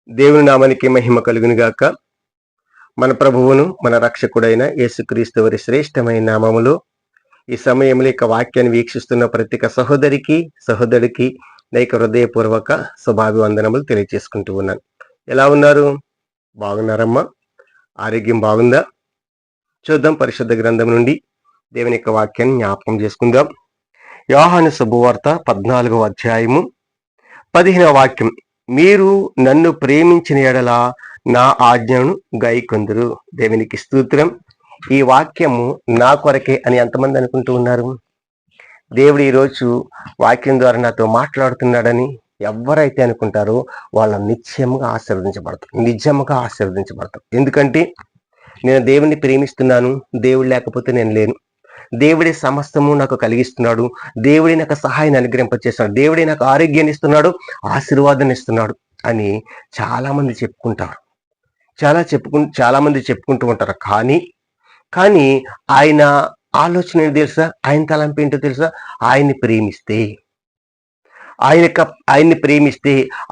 దేవుని నామానికి మహిమ కలుగును గాక. మన ప్రభువును మన రక్షకుడైన యేసుక్రీస్తు వారి శ్రేష్టమైన నామములో ఈ సమయంలో ఇక వాక్యాన్ని వీక్షిస్తున్న ప్రతి సహోదరికి నైక హృదయపూర్వక శుభాభివందనములు తెలియజేసుకుంటూ ఉన్నాను. ఎలా ఉన్నారు? బాగున్నారమ్మా? ఆరోగ్యం బాగుందా? చూద్దాం పరిశుద్ధ గ్రంథం నుండి దేవుని యొక్క వాక్యాన్ని జ్ఞాపకం చేసుకుందాం. యోహాను శుభవార్త 14వ అధ్యాయము 15వ వాక్యం. మీరు నన్ను ప్రేమించిన ఎడల నా ఆజ్ఞను గైకొందురు. దేవునికి స్తోత్రం. ఈ వాక్యము నా కొరకే అని ఎంతమంది అనుకుంటూ ఉన్నారు? దేవుడు ఈరోజు వాక్యం ద్వారా నాతో మాట్లాడుతున్నాడని ఎవరైతే అనుకుంటారో వాళ్ళ నిశ్చయముగా ఆశీర్వదించబడతారు. ఎందుకంటే నేను దేవుని ప్రేమిస్తున్నాను. దేవుడు లేకపోతే నేను లేను. దేవుడి సమస్తము నాకు కలిగిస్తున్నాడు. దేవుడి నాకు సహాయాన్ని అనుగ్రహింపచేస్తున్నాడు. దేవుడి నాకు ఆరోగ్యాన్ని ఇస్తున్నాడు, ఆశీర్వాదాన్ని ఇస్తున్నాడు అని చాలా మంది చెప్పుకుంటారు. చాలా మంది చెప్పుకుంటూ ఉంటారు. కానీ ఆయన ఆలోచన ఏంటో తెలుసా? ఆయన తలంపు ఏంటో తెలుసా? ఆయన్ని ప్రేమిస్తే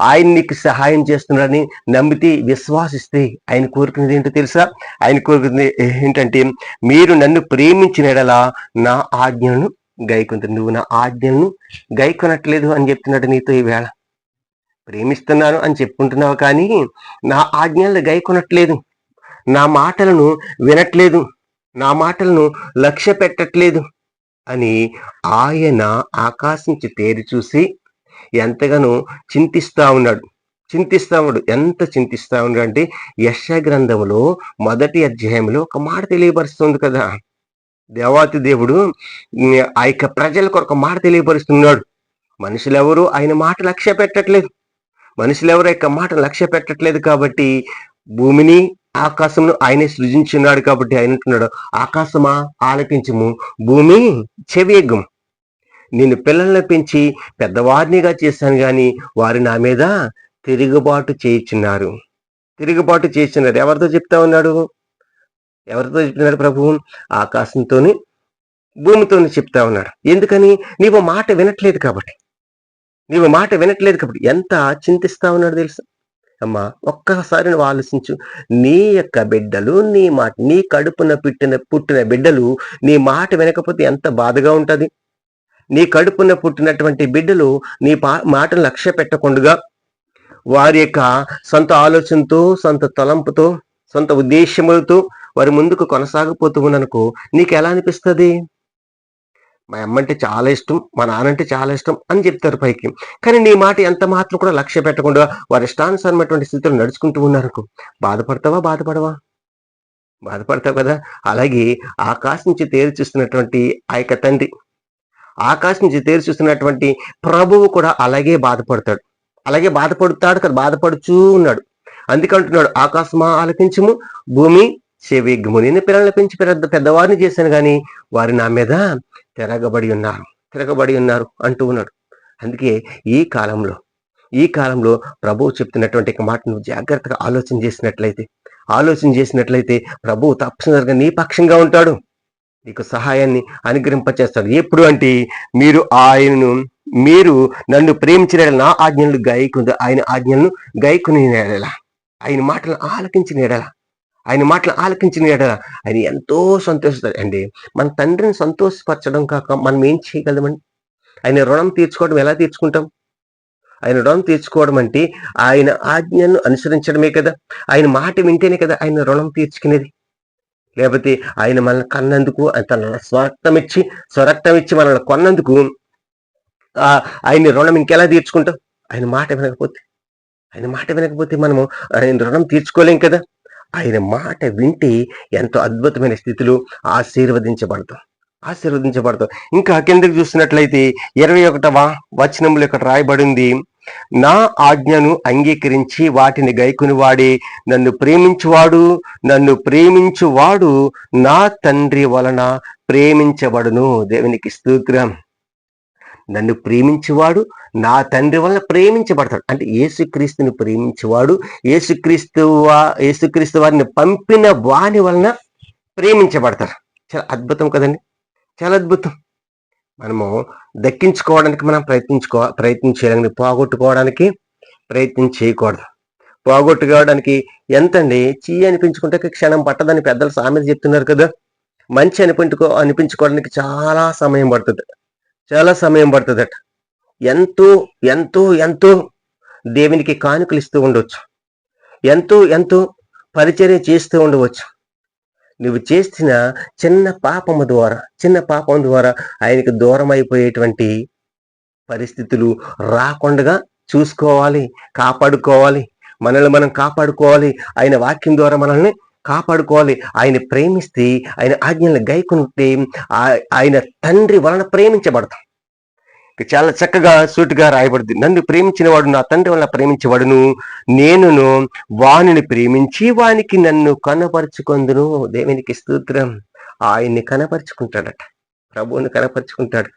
ఆయన నీకు సహాయం చేస్తున్నాడని నమ్మితే, విశ్వాసిస్తే ఆయన కోరుకునేది ఏంటో తెలుసా? ఆయన కోరుకునేది ఏంటంటే, మీరు నన్ను ప్రేమించిన ఎడలా నా ఆజ్ఞలను గైకొంటారు. నువ్వు నా ఆజ్ఞలను గైకొనట్లేదు అని చెప్తున్నాడు నీతో ఈవేళ. ప్రేమిస్తున్నాను అని చెప్పుకుంటున్నావు, కానీ నా ఆజ్ఞలను గైకొనట్లేదు, నా మాటలను వినట్లేదు, నా మాటలను లక్ష్య పెట్టట్లేదు అని ఆయన ఆకాశం నుంచి తేరి చూసి ఎంతగానో చింతిస్తా ఉన్నాడు. ఎంత చింతిస్తా ఉన్నాడు అంటే, యెషయా గ్రంథంలో 1వ అధ్యాయంలో ఒక మాట తెలియపరుస్తుంది కదా. దేవాతి దేవుడు ఆ యొక్క ప్రజల కొరకు మాట తెలియపరుస్తున్నాడు. మనుషులెవరూ ఆయన మాట లక్ష్య పెట్టట్లేదు. లక్ష్య పెట్టట్లేదు కాబట్టి భూమిని ఆకాశమును ఆయనే సృజించున్నాడు. కాబట్టి ఆయన అంటున్నాడు, ఆకాశమా ఆలకించుము, భూమి చెవియెగ్గుము. నేను పిల్లల్ని పెంచి పెద్దవారినిగా చేశాను, కానీ వారు నా మీద తిరుగుబాటు చేయుచున్నారు. ఎవరితో చెప్తా ఉన్నాడు ప్రభువు? ఆకాశంతోని భూమితోని చెప్తా ఉన్నాడు. ఎందుకని? నీవు మాట వినట్లేదు కాబట్టి. ఎంత చింతిస్తా ఉన్నాడు తెలుసా? అమ్మా, ఒక్కసారి నువ్వు ఆలోచించు. నీ యొక్క బిడ్డలు, నీ కడుపున పుట్టిన బిడ్డలు నీ మాట వినకపోతే ఎంత బాధగా ఉంటది? నీ కడుపున పుట్టినటువంటి బిడ్డలు నీ మాటను లక్ష్య పెట్టకుండా వారి యొక్క సొంత ఆలోచనతో, సొంత తలంపుతో, సొంత ఉద్దేశములతో వారి ముందుకు కొనసాగిపోతూ ఉన్ననుకో, నీకు ఎలా అనిపిస్తుంది? మా అమ్మ అంటే చాలా ఇష్టం, మా నాన్న అంటే చాలా ఇష్టం అని చెప్తారు పైకి. కానీ నీ మాట ఎంత మాత్రం కూడా లక్ష్య పెట్టకుండా వారి ఇష్టానుసారమైనటువంటి స్థితిలో నడుచుకుంటూ ఉన్నారనుకో, బాధపడతావా? బాధపడతావు కదా. అలాగే ఆకాశం నుంచి తేరి చూస్తున్నటువంటి ఆ యొక్క తండ్రి, ఆకాశం నుంచి తేరి చూస్తున్నటువంటి ప్రభువు కూడా అలాగే బాధపడతాడు కదా, బాధపడుచూ ఉన్నాడు. అందుకంటున్నాడు, ఆకాశమా ఆలకించుము, భూమి చెవియెగ్గుము. నేను పిల్లల్ని పెంచి పెద్దవారిని చేశాను, కానీ వారు నా మీద తిరగబడి ఉన్నారు అంటూ ఉన్నాడు. అందుకే ఈ కాలంలో ప్రభువు చెప్తున్నటువంటి మాట నువ్వు జాగ్రత్తగా ఆలోచన చేసినట్లయితే ప్రభువు తప్పనిసరిగా నీ పక్షంగా ఉంటాడు, నీకు సహాయాన్ని అనుగ్రహింపచేస్తాడు. ఎప్పుడు అంటే, మీరు నన్ను ప్రేమించిన నా ఆజ్ఞలను గైకుంది, ఆయన ఆజ్ఞలను గైకుని ఎడల, ఆయన మాటలను ఆలకించిన ఎడల ఆయన ఎంతో సంతోషిస్తాడు అండి. మన తండ్రిని సంతోషపరచడం కాక మనం ఏం చేయగలమండి? ఆయన రుణం తీర్చుకోవడం ఎలా తీర్చుకుంటాం? ఆయన రుణం తీర్చుకోవడం అంటే ఆయన ఆజ్ఞను అనుసరించడమే కదా. ఆయన మాట వింటేనే కదా ఆయన రుణం తీర్చుకునేది. లేకపోతే ఆయన మనల్ని కన్నందుకు, తన స్వరక్తం ఇచ్చి మనల్ని కొన్నందుకు ఆయన రుణం ఇంకెలా తీర్చుకుంటాం? ఆయన మాట వినకపోతే మనము ఆయన రుణం తీర్చుకోలేం కదా. ఆయన మాట వింటే ఎంతో అద్భుతమైన స్థితిలో ఆశీర్వదించబడతాం. ఇంకా కిందకి చూస్తున్నట్లయితే 21వ వచనంలో ఇక్కడ రాయబడింది, నా ఆజ్ఞను అంగీకరించి వాటిని గైకుని వాడే నన్ను ప్రేమించువాడు నా తండ్రి వలన ప్రేమించబడును. దేవునికి స్తోత్రం. నన్ను ప్రేమించేవాడు నా తండ్రి వలన ప్రేమించబడతాడు. అంటే యేసుక్రీస్తుని ప్రేమించేవాడు యేసుక్రీస్తు వారిని పంపిన వాని వలన ప్రేమించబడతారు. చాలా అద్భుతం కదండి, చాలా అద్భుతం. మనము దక్కించుకోవడానికి మనం ప్రయత్నం చేయాలని, పోగొట్టుకోవడానికి ప్రయత్నం చేయకూడదు. పోగొట్టుకోవడానికి ఎంతండి చీ అనిపించుకుంటే క్షణం పట్టదని పెద్దలు సామెత చెప్తున్నారు కదా. మంచి అనిపించుకోవడానికి చాలా సమయం పడుతుంది, చాలా సమయం పడుతుందట. ఎంతో ఎంతో ఎంతో దేవునికి కానుకలు ఇస్తూ ఉండవచ్చు, ఎంతో ఎంతో పరిచర్య చేస్తూ ఉండవచ్చు. నువ్వు చేసిన చిన్న పాపం ద్వారా ఆయనకు దూరం అయిపోయేటువంటి పరిస్థితులు రాకుండా చూసుకోవాలి, కాపాడుకోవాలి. మనల్ని మనం కాపాడుకోవాలి. ఆయన వాక్యం ద్వారా మనల్ని కాపాడుకోవాలి. ఆయన ప్రేమిస్తే, ఆయన ఆజ్ఞలను గైకొంటే ఆయన తండ్రి వలన ప్రేమించబడతాం. చాలా చక్కగా సూటిగా రాయబడింది. నన్ను ప్రేమించిన వాడు నా తండ్రి వలన ప్రేమించేవాడును, నేనును వానిని ప్రేమించి వానికి నన్ను కనపరుచుకొందును. దేవునికి స్తోత్రం. ఆయన్ని కనపరుచుకుంటాడట, ప్రభువుని కనపరుచుకుంటాడు.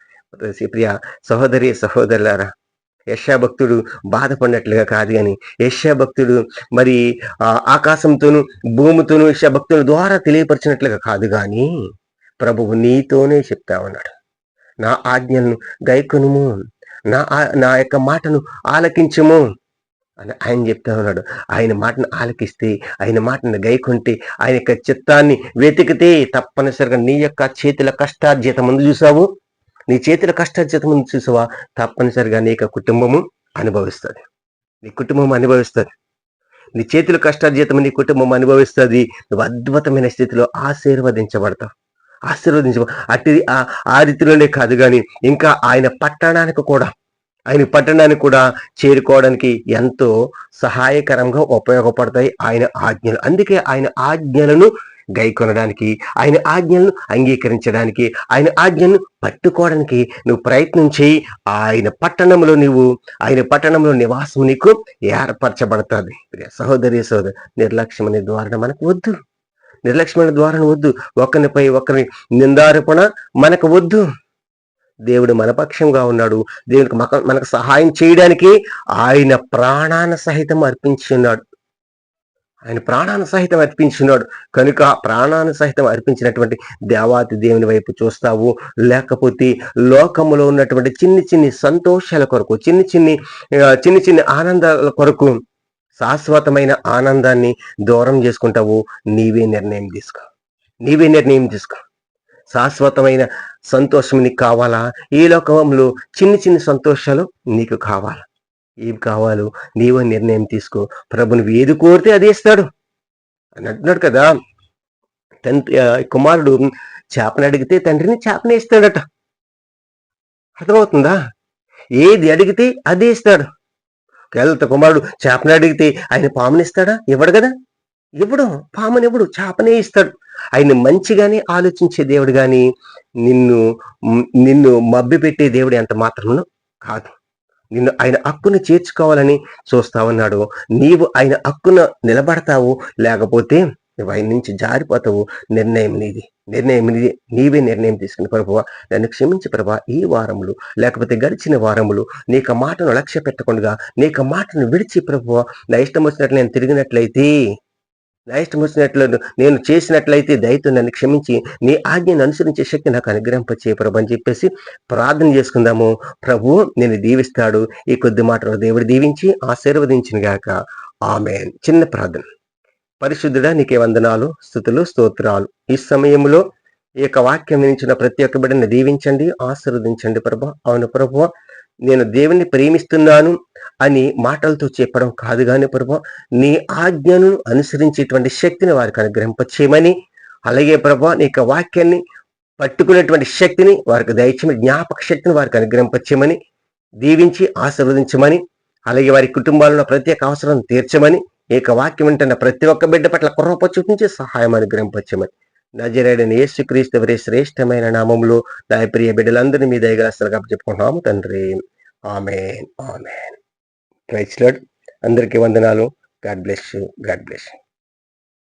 ప్రియ సహోదరి సహోదరులారా, యెషయా భక్తుడు బాధపడినట్లుగా కాదు కానీ, యెషయా భక్తుడు మరి ఆకాశంతోను భూమితోను యెషయా భక్తుల ద్వారా తెలియపరిచినట్లుగా కాదు కానీ, ప్రభువు నీతోనే చెప్తా ఉన్నాడు. నా ఆజ్ఞలను గైకొనుము, నా యొక్క మాటను ఆలకించుము అని ఆయన చెప్తా ఉన్నాడు. ఆయన మాటను ఆలకిస్తే, ఆయన మాటను గైకొంటే, ఆయన యొక్క చిత్తాన్ని వెతికితే తప్పనిసరిగా నీ యొక్క చేతుల కష్టార్జితం ముందు చూసావు, నీ చేతుల కష్టార్జితం ముందు చూసావా, తప్పనిసరిగా నీ యొక్క కుటుంబము అనుభవిస్తుంది. నీ కుటుంబం అనుభవిస్తుంది. నీ చేతుల కష్టార్జితం నీ కుటుంబం అనుభవిస్తుంది. నువ్వు అద్భుతమైన స్థితిలో ఆశీర్వదించబడతావు. అట్టి ఆ రీతిలోనే కాదు కానీ, ఇంకా ఆయన పట్టణానికి కూడా చేరుకోవడానికి ఎంతో సహాయకరంగా ఉపయోగపడతాయి ఆయన ఆజ్ఞలు. అందుకే ఆయన ఆజ్ఞలను గైకొనడానికి, ఆయన ఆజ్ఞలను అంగీకరించడానికి, ఆయన ఆజ్ఞలను పట్టుకోవడానికి నువ్వు ప్రయత్నం చేయి. ఆయన పట్టణంలో నివాసం నీకు ఏర్పరచబడుతుంది. సహోదరి సహోదరు, నిర్లక్ష్యమైన ద్వారా మనకు వద్దు, నిర్లక్ష్యమైన ద్వారా వద్దు. ఒకరినిపై ఒకరిని నిందారోపణ మనకు వద్దు. దేవుడు మన పక్షంగా ఉన్నాడు. దేవునికి మనకు సహాయం చేయడానికి ఆయన ప్రాణాన్ని సహితం అర్పించున్నాడు. కనుక ప్రాణాన్ని సహితం అర్పించినటువంటి దేవాతి దేవుని వైపు చూస్తావు, లేకపోతే లోకములో ఉన్నటువంటి చిన్ని సంతోషాల కొరకు, చిన్ని ఆనందాల కొరకు శాశ్వతమైన ఆనందాన్ని దూరం చేసుకుంటావు. నీవే నిర్ణయం తీసుకో. శాశ్వతమైన సంతోషం నీకు కావాలా? ఈ లోకంలో చిన్ని సంతోషాలు నీకు కావాలా? ఏవి కావాలో నీవే నిర్ణయం తీసుకో. ప్రభుని ఏది కోరితే అది ఇస్తాడు అని అంటున్నాడు కదా. కుమారుడు చేపని అడిగితే తండ్రిని చేపనే ఇస్తాడట. అర్థమవుతుందా? ఏది అడిగితే అదే ఇస్తాడు. ఒకవేళ కుమారుడు చేపని అడిగితే ఆయన పాముని ఇస్తాడా? ఇవ్వడు కదా. పాముని ఇవ్వడు, చేపనే ఇస్తాడు. ఆయన మంచిగానే ఆలోచించే దేవుడు కానీ నిన్ను మభ్య పెట్టే దేవుడు ఎంత మాత్రమును కాదు. నిన్ను ఆయన హక్కును చేర్చుకోవాలని చూస్తా ఉన్నాడు. నీవు ఆయన హక్కున నిలబడతావు, లేకపోతే నువ్వు ఆయన నుంచి జారిపోతావు. నిర్ణయం నీది. నీవే నిర్ణయం తీసుకుని, ప్రభువా నన్ను క్షమించి ప్రభా, ఈ వారములు లేకపోతే గడిచిన వారములు నీకు మాటను లక్ష్య పెట్టకుండా, నీకు మాటను విడిచి ప్రభువా నా ఇష్టం వచ్చినట్లు నేను తిరిగినట్లయితే, నేను చేసినట్లయితే దయతో నన్ను క్షమించి నీ ఆజ్ఞను అనుసరించే శక్తి నాకు అనుగ్రహింపచే ప్రభు అని చెప్పేసి ప్రార్థన చేసుకుందాము. ప్రభువు నేను దీవిస్తాడు. ఈ కొద్ది మాటలు దేవుడు దీవించి ఆశీర్వదించిన గాక. ఆమేన్. చిన్న ప్రార్థన. పరిశుద్ధుడా, నీకే వందనాలు, స్తుతులు, స్తోత్రాలు. ఈ సమయంలో ఈ యొక్క వాక్యం వినించిన ప్రతి ఒక్క బిడ్డని దీవించండి, ఆశీర్వదించండి ప్రభు. అవును ప్రభు, నేను దేవుణ్ణి ప్రేమిస్తున్నాను అని మాటలతో చెప్పడం కాదు కానీ ప్రభు, నీ ఆజ్ఞను అనుసరించేటువంటి శక్తిని వారికి అనుగ్రహింపచేయమని, అలాగే ప్రభు నీ యొక్క వాక్యాన్ని పట్టుకునేటువంటి శక్తిని వారికి దయచేయమని, జ్ఞాపక శక్తిని వారికి అనుగ్రహింపచేయమని, దీవించి ఆశీర్వదించమని, అలాగే వారి కుటుంబాలను ప్రత్యేక అవసరం తీర్చమని, ఈ యొక్క వాక్యం వింటున్న ప్రతి ఒక్క బిడ్డ పట్ల కృప చూపించి సహాయం అనుగ్రహింపచేయమని, నజరేయుడైన యేసుక్రీస్తు వారి శ్రేష్టమైన నామములో నా ప్రియ బిడ్డలందరినీ మీ దయగలస్తులుగా చెప్పుకుంటున్నాము తండ్రి. ఆమేన్. Praise Lord. అందరికీ వందనాలు. God bless you.